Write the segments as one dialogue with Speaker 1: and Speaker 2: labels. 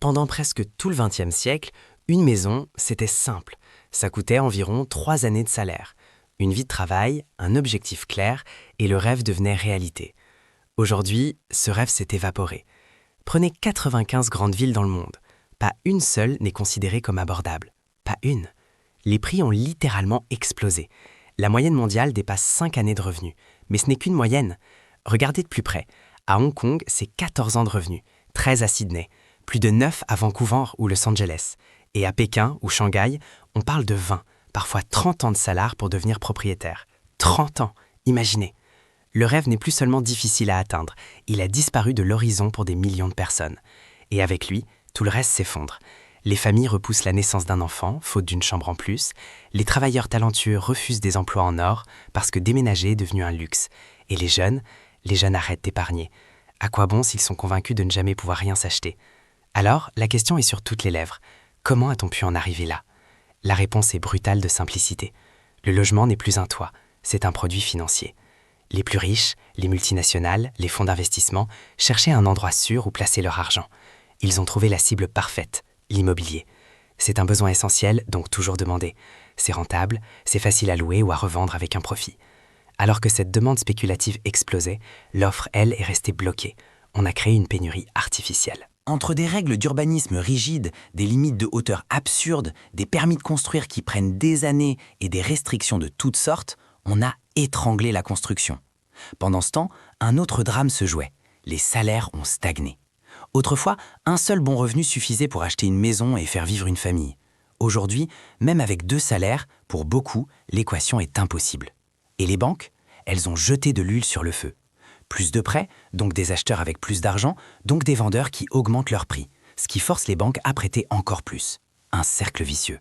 Speaker 1: Pendant presque tout le XXe siècle, une maison, c'était simple. Ça coûtait environ 3 années de salaire. Une vie de travail, un objectif clair, et le rêve devenait réalité. Aujourd'hui, ce rêve s'est évaporé. Prenez 95 grandes villes dans le monde. Pas une seule n'est considérée comme abordable. Pas une. Les prix ont littéralement explosé. La moyenne mondiale dépasse 5 années de revenus. Mais ce n'est qu'une moyenne. Regardez de plus près. À Hong Kong, c'est 14 ans de revenus, 13 à Sydney, plus de 9 à Vancouver ou Los Angeles. Et à Pékin ou Shanghai, on parle de 20, parfois 30 ans de salaire pour devenir propriétaire. 30 ans, imaginez. Le rêve n'est plus seulement difficile à atteindre, il a disparu de l'horizon pour des millions de personnes. Et avec lui, tout le reste s'effondre. Les familles repoussent la naissance d'un enfant, faute d'une chambre en plus. Les travailleurs talentueux refusent des emplois en or parce que déménager est devenu un luxe. Et les jeunes arrêtent d'épargner. À quoi bon s'ils sont convaincus de ne jamais pouvoir rien s'acheter? Alors, la question est sur toutes les lèvres. Comment a-t-on pu en arriver là? La réponse est brutale de simplicité. Le logement n'est plus un toit, c'est un produit financier. Les plus riches, les multinationales, les fonds d'investissement, cherchaient un endroit sûr où placer leur argent. Ils ont trouvé la cible parfaite, l'immobilier. C'est un besoin essentiel, donc toujours demandé. C'est rentable, c'est facile à louer ou à revendre avec un profit. Alors que cette demande spéculative explosait, l'offre, elle, est restée bloquée. On a créé une pénurie artificielle.
Speaker 2: Entre des règles d'urbanisme rigides, des limites de hauteur absurdes, des permis de construire qui prennent des années et des restrictions de toutes sortes, on a étranglé la construction. Pendant ce temps, un autre drame se jouait. Les salaires ont stagné. Autrefois, un seul bon revenu suffisait pour acheter une maison et faire vivre une famille. Aujourd'hui, même avec 2 salaires, pour beaucoup, l'équation est impossible. Et les banques, elles ont jeté de l'huile sur le feu. Plus de prêts, donc des acheteurs avec plus d'argent, donc des vendeurs qui augmentent leurs prix, ce qui force les banques à prêter encore plus. Un cercle vicieux.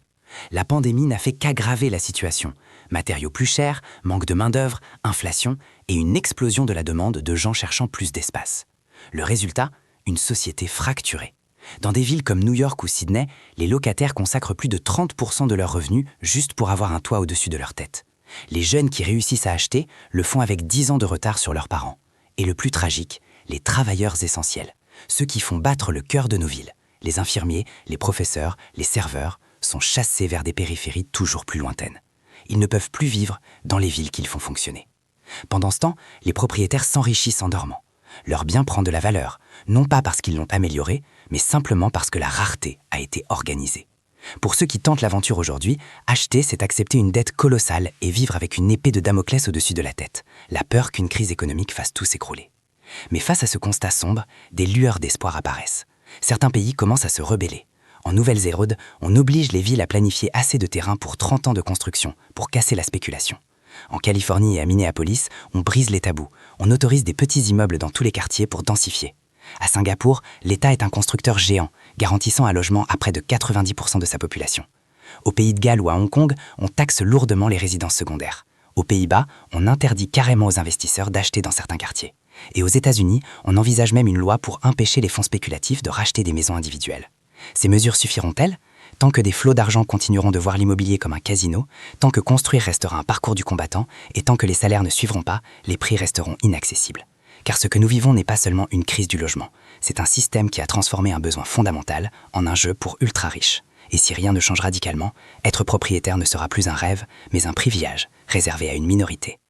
Speaker 2: La pandémie n'a fait qu'aggraver la situation. Matériaux plus chers, manque de main-d'œuvre, inflation et une explosion de la demande de gens cherchant plus d'espace. Le résultat, une société fracturée. Dans des villes comme New York ou Sydney, les locataires consacrent plus de 30% de leurs revenus juste pour avoir un toit au-dessus de leur tête. Les jeunes qui réussissent à acheter le font avec 10 ans de retard sur leurs parents. Et le plus tragique, les travailleurs essentiels, ceux qui font battre le cœur de nos villes, les infirmiers, les professeurs, les serveurs, sont chassés vers des périphéries toujours plus lointaines. Ils ne peuvent plus vivre dans les villes qu'ils font fonctionner. Pendant ce temps, les propriétaires s'enrichissent en dormant. Leur bien prend de la valeur, non pas parce qu'ils l'ont amélioré, mais simplement parce que la rareté a été organisée. Pour ceux qui tentent l'aventure aujourd'hui, acheter, c'est accepter une dette colossale et vivre avec une épée de Damoclès au-dessus de la tête, la peur qu'une crise économique fasse tout s'écrouler. Mais face à ce constat sombre, des lueurs d'espoir apparaissent. Certains pays commencent à se rebeller. En Nouvelle-Zélande, on oblige les villes à planifier assez de terrain pour 30 ans de construction, pour casser la spéculation. En Californie et à Minneapolis, on brise les tabous. On autorise des petits immeubles dans tous les quartiers pour densifier. À Singapour, l'État est un constructeur géant, garantissant un logement à près de 90% de sa population. Au Pays de Galles ou à Hong Kong, on taxe lourdement les résidences secondaires. Aux Pays-Bas, on interdit carrément aux investisseurs d'acheter dans certains quartiers. Et aux États-Unis, on envisage même une loi pour empêcher les fonds spéculatifs de racheter des maisons individuelles. Ces mesures suffiront-elles? Tant que des flots d'argent continueront de voir l'immobilier comme un casino, tant que construire restera un parcours du combattant, et tant que les salaires ne suivront pas, les prix resteront inaccessibles. Car ce que nous vivons n'est pas seulement une crise du logement, c'est un système qui a transformé un besoin fondamental en un jeu pour ultra-riches. Et si rien ne change radicalement, être propriétaire ne sera plus un rêve, mais un privilège réservé à une minorité.